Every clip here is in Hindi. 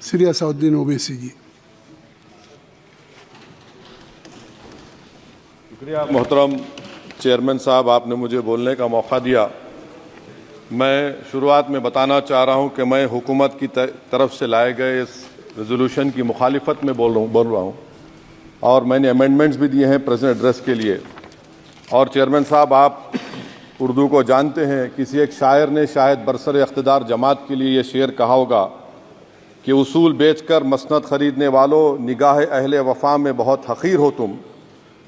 श्री असाउद्दीन ओवैसी जी। शुक्रिया मोहतरम चेयरमैन साहब, आपने मुझे बोलने का मौका दिया। मैं शुरुआत में बताना चाह रहा हूं कि मैं हुकूमत की तरफ से लाए गए इस रेजोल्यूशन की मुखालिफत में बोल रहा हूं और मैंने अमेंडमेंट्स भी दिए हैं प्रेजेंट एड्रेस के लिए। और चेयरमैन साहब, आप उर्दू को जानते हैं, किसी एक शायर ने शायद बरसर इख्तिदार जमात के लिए ये शेर कहा होगा कि उसूल बेचकर मसनद ख़रीदने वालों, निगाह अहले वफ़ा में बहुत हक़ीर हो तुम,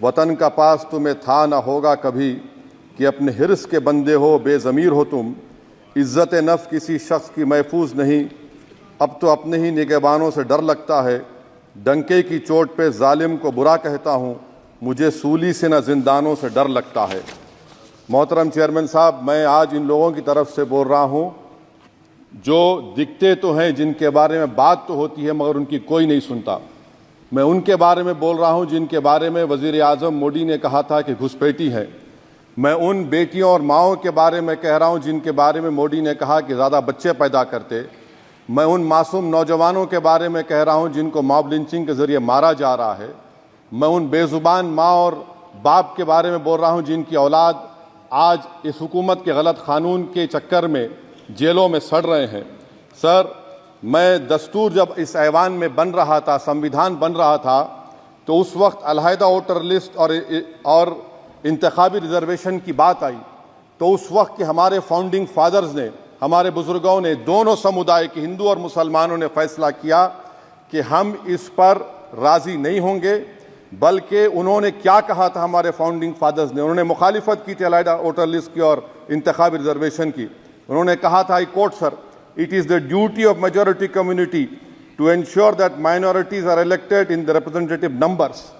वतन का पास तुम्हें था न होगा कभी, कि अपने हिर्स के बंदे हो बेज़मीर हो तुम, इज़्ज़त नफ्स किसी शख्स की महफूज नहीं, अब तो अपने ही निगहबानों से डर लगता है, डंके की चोट पे जालिम को बुरा कहता हूँ, मुझे सूली से न जिंदानों से डर लगता है। मोहतरम चेयरमैन साहब, मैं आज इन लोगों की तरफ से बोल रहा हूँ जो दिखते तो हैं, जिनके बारे में बात तो होती है मगर उनकी कोई नहीं सुनता। मैं उनके बारे में बोल रहा हूँ जिनके बारे में वज़ीर आज़म मोदी ने कहा था कि घुसपैठी है। मैं उन बेटियों और माओं के बारे में कह रहा हूँ जिनके बारे में मोदी ने कहा कि ज़्यादा बच्चे पैदा करते। मैं उन मासूम नौजवानों के बारे में कह रहा हूँ जिनको मॉब लिंचिंग के ज़रिए मारा जा रहा है। मैं उन बेज़ुबान माँ और बाप के बारे में बोल रहा हूँ जिनकी औलाद आज इस हुकूमत के गलत कानून के चक्कर में जेलों में सड़ रहे हैं। सर, मैं दस्तूर जब इस ऐवान में बन रहा था, संविधान बन रहा था, तो उस वक्त अलहदा वोटर लिस्ट और इंतखाबी रिजर्वेशन की बात आई, तो उस वक्त के हमारे फाउंडिंग फादर्स ने, हमारे बुजुर्गों ने, दोनों समुदाय के हिंदू और मुसलमानों ने फैसला किया कि हम इस पर राज़ी नहीं होंगे। बल्कि उन्होंने क्या कहा था हमारे फाउंडिंग फादर्स ने, उन्होंने मुखालिफत की थी अलहदा वोटर लिस्ट की और इंतखाबी रिजर्वेशन की। उन्होंने कहा था, I quote sir, it is the duty of majority community to ensure that minorities are elected in the representative numbers.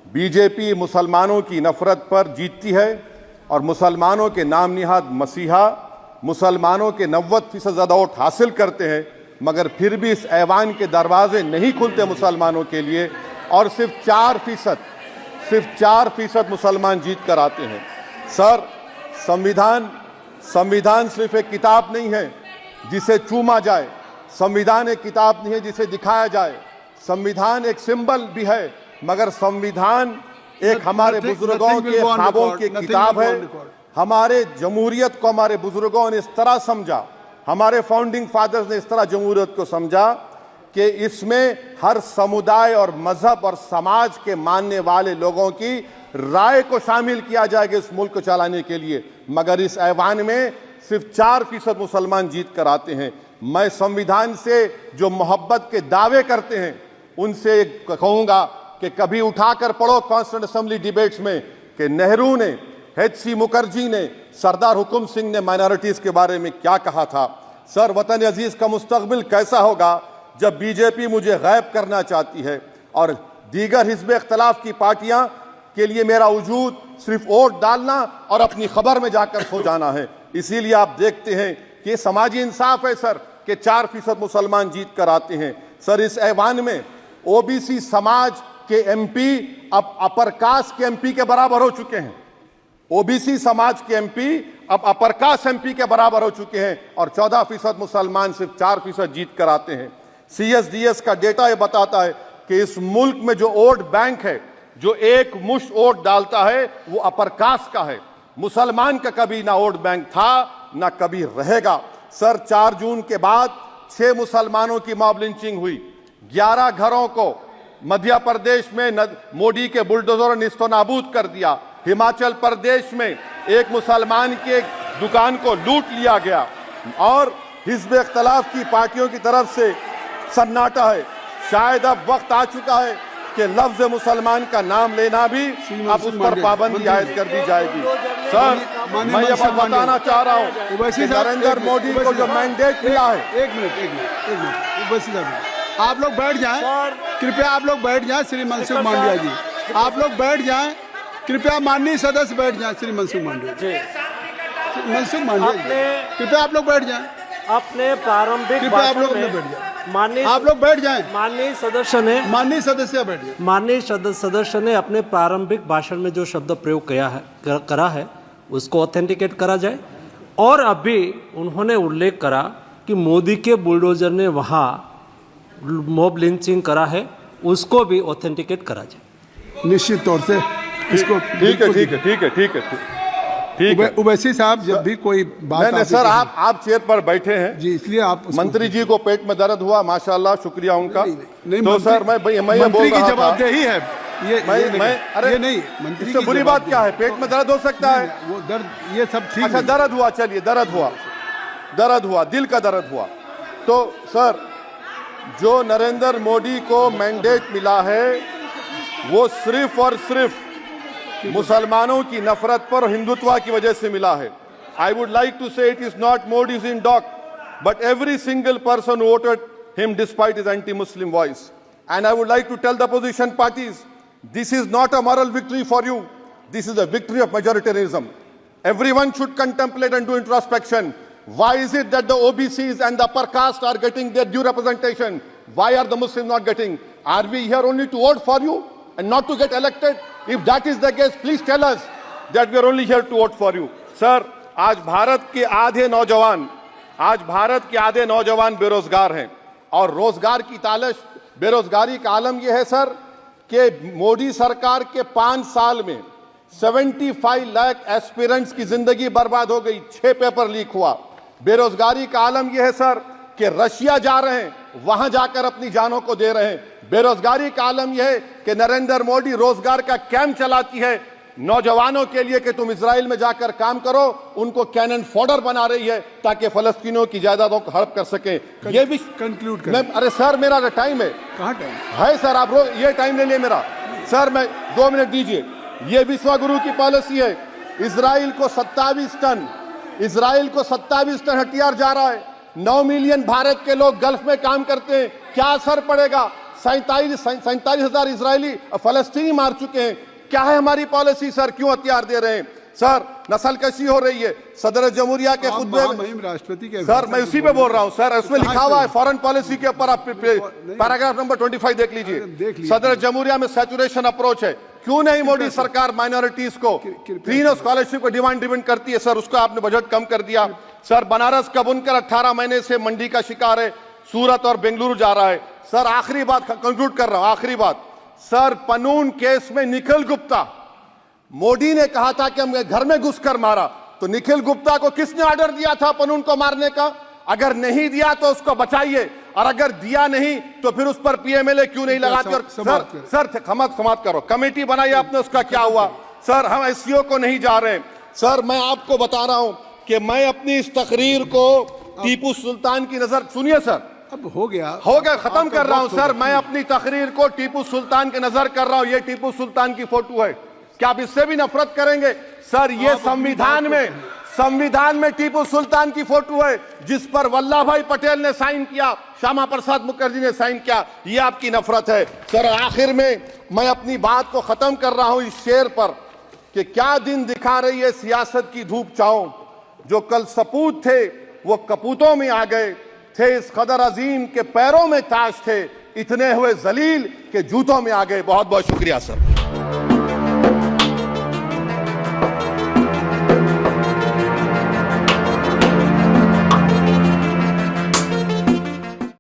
BJP मुसलमानों की नफरत पर जीतती है और मुसलमानों के नाम निहाद मसीहा मुसलमानों के 90% ज़्यादा वोट हासिल करते हैं, मगर फिर भी इस ऐवान के दरवाजे नहीं खुलते मुसलमानों के लिए और सिर्फ 4% मुसलमान जीत कर आते हैं। सर, संविधान सिर्फ एक किताब नहीं है जिसे चूमा जाए, संविधान एक किताब नहीं है जिसे दिखाया जाए, संविधान एक सिंबल भी है, मगर संविधान एक हमारे बुजुर्गों के ख्वाबों की किताब है। हमारे जमहूरियत को हमारे बुजुर्गों ने इस तरह समझा, हमारे फाउंडिंग फादर्स ने इस तरह जमहूरियत को समझा कि इसमें हर समुदाय और मजहब और समाज के मानने वाले लोगों की राय को शामिल किया जाएगा इस मुल्क को चलाने के लिए, मगर इस ऐवान में सिर्फ 4% मुसलमान जीत कर आते हैं। मैं संविधान से जो मोहब्बत के दावे करते हैं उनसे कहूंगा कि कभी उठाकर पढ़ो कॉन्स्टिट्यूएंट असेंबली डिबेट्स में कि नेहरू ने, H.C. मुखर्जी ने, सरदार हुकुम सिंह ने माइनॉरिटीज के बारे में क्या कहा था। सर, वतन अजीज का मुस्तकबिल कैसा होगा जब बीजेपी मुझे गायब करना चाहती है और दीगर हिज़्ब इख्तिलाफ की पार्टियां के लिए मेरा वजूद सिर्फ वोट डालना और अपनी खबर में जाकर सो जाना है। इसीलिए आप देखते हैं कि समाजी इंसाफ है सर कि 4% मुसलमान जीत कर आते हैं। सर, इस ऐवान में ओबीसी समाज के एमपी अब अपर कास्ट के एमपी के बराबर हो चुके हैं। ओबीसी समाज के एमपी अब अपर कास्ट एमपी के बराबर हो चुके हैं और 14% मुसलमान सिर्फ 4% जीत कर आते हैं। CSDS का डेटा ये बताता है कि इस मुल्क में जो वोट बैंक है, जो एक मुश्त वोट डालता है, वो अपर कास्ट का है। मुसलमान का कभी ना वोट बैंक था ना कभी रहेगा। सर, 4 जून के बाद 6 मुसलमानों की मॉब लिंचिंग हुई, 11 घरों को मध्य प्रदेश में मोदी के बुलडोजर ने निस्तो नाबूद कर दिया। हिमाचल प्रदेश में एक मुसलमान की एक दुकान को लूट लिया गया और हिज़्ब इख्तिलाफ की पार्टियों की तरफ से सन्नाटा है। शायद अब वक्त आ चुका है कि लफ्ज मुसलमान का नाम लेना भी अब उस पर पाबंदी आयद कर दी जाएगी। सर, मैं ये बात बताना चाह रहा हूँ कि नरेंद्र मोदी को जो मैंडेट मिला है। एक मिनट, आप लोग बैठ जाएं, कृपया आप लोग बैठ जाएं। श्री मनसुख मांडविया जी, आप लोग बैठ जाएं, कृपया माननीय सदस्य बैठ जाएं। श्री मनसुख मांडविया जी, मनसुख मांडविया जी, कृपया आप लोग बैठ जाएं। अपने प्रारंभिक कृपया आप लोग बैठ जाएं। माननीय आप लोग बैठ जाएं। माननीय सदस्य ने बैठ जाएं। माननीय सदस्य ने अपने प्रारंभिक भाषण में जो शब्द प्रयोग करा है उसको ऑथेंटिकेट करा जाए। और अभी उन्होंने उल्लेख करा कि मोदी के बुलडोजर ने वहाँ मॉब लिंचिंग करा है उसको भी ऑथेंटिकेट करा जाए। निश्चित तौर से इसको ठीक है ठीक है ठीक है ठीक है ठीक है। उवैसी साहब जब भी कोई बात नहीं सर, आप चेयर पर बैठे हैं जी, इसलिए आप मंत्री जी को पेट में दर्द हुआ, माशाल्लाह, शुक्रिया उनका। नहीं, तो सर मैं ये बोल मंत्री की रहा था, जवाबदेही है अरे ये नहीं मंत्री इससे की बुरी बात क्या है? पेट में दर्द हो सकता है, वो दर्द ये सब ठीक अच्छा नहीं। दर्द हुआ, चलिए दर्द हुआ, दिल का दर्द हुआ। तो सर जो नरेंद्र मोदी को मैंडेट मिला है वो सिर्फ और सिर्फ मुसलमानों की नफरत पर और हिंदुत्व की वजह से मिला है। I would like to say it is not Modi's in dock but every single person voted him despite his anti Muslim voice. And I would like to tell the opposition parties this is not a moral victory for you, this is a victory of majoritarianism. Everyone should contemplate and do introspection. Why is it that the OBCs and the upper caste are getting their due representation? Why are the Muslims not getting? Are we here only to vote for you and not to get elected? If that is the case, please tell us that we are only here to vote for you. Sir, आज भारत के आधे नौजवान बेरोजगार हैं और रोजगार की तालाश, बेरोजगारी का आलम यह है सर कि मोदी सरकार के 5 साल में 75 लाख एस्पिरेंट्स की जिंदगी बर्बाद हो गई, 6 पेपर लीक हुआ। बेरोजगारी का आलम यह है सर कि रशिया जा रहे हैं, वहां जाकर अपनी जानों को दे रहे हैं। बेरोजगारी का आलम यह है कि नरेंद्र मोदी रोजगार का कैंप चलाती है नौजवानों के लिए कि तुम इजराइल में जाकर काम करो, उनको कैनन फॉडर बना रही है ताकि फलस्तीनियों की जायदादों को हड़प कर सके। ये भी कंक्लूड कर। अरे सर मेरा टाइम है, कहाँ टाइम है सर? आप ये टाइम ले लिए मेरा सर, मैं 2 मिनट दीजिए। ये विश्वगुरु की पॉलिसी है। इजराइल को 27 टन हथियार जा रहा है। 9 मिलियन भारत के लोग गल्फ में काम करते हैं, क्या असर पड़ेगा? 47,000 इजरायली फलस्तीनी मार चुके हैं। क्या है हमारी पॉलिसी सर? क्यों हथियार दे रहे हैं सर? नस्लकशी हो रही है। सदर जमहूरिया के खुतबे में राष्ट्रपति के सर, मैं उसी पे बोल रहा हूं सर, उसमें लिखा हुआ है फॉरेन पॉलिसी के ऊपर, आप पैराग्राफ नंबर 25 देख लीजिए। सदर जमहूरिया में सैचुरेशन अप्रोच है। क्यों नहीं मोदी सरकार माइनॉरिटीज को तीनों स्कॉलरशिप को डिमांड करती है सर? उसको आपने बजट कम कर दिया सर। बनारस का बुनकर 18 महीने से मंडी का शिकार है, सूरत और बेंगलुरु जा रहा है सर। आखिरी बात कंक्लूड कर रहा हूं, आखिरी बात सर, पनून केस में निखिल गुप्ता, मोदी ने कहा था कि हम घर में घुसकर मारा, तो निखिल गुप्ता को किसने ऑर्डर दिया था पनून को मारने का? अगर नहीं दिया तो उसको बचाइए, और अगर दिया नहीं तो फिर उस पर पीएमएलए क्यों नहीं लगाते? और सर समाप्त करो। कमेटी बनाई आपने, उसका क्या हुआ सर? हम एससीओ को नहीं जा रहे सर। मैं आपको बता रहा हूं कि मैं अपनी इस तकरीर को टीपू सुल्तान की नजर, सुनिए सर, अब हो गया खत्म कर रहा हूं सर। मैं अपनी तकरीर को टीपू सुल्तान की नजर कर रहा हूं। ये टीपू सुल्तान की फोटो है, क्या आप इससे भी नफरत करेंगे सर? ये संविधान में टीपू सुल्तान की फोटो है जिस पर वल्लभ भाई पटेल ने साइन किया, श्यामा प्रसाद मुखर्जी ने साइन किया। ये आपकी नफरत है सर। आखिर में मैं अपनी बात को खत्म कर रहा हूं इस शेर पर कि क्या दिन दिखा रही है सियासत की धूप छांव। जो कल सपूत थे वो कपूतों में आ गए, थे इस कदर अजीम के पैरों में ताज थे, इतने हुए जलील के जूतों में आ गए। बहुत बहुत शुक्रिया सर।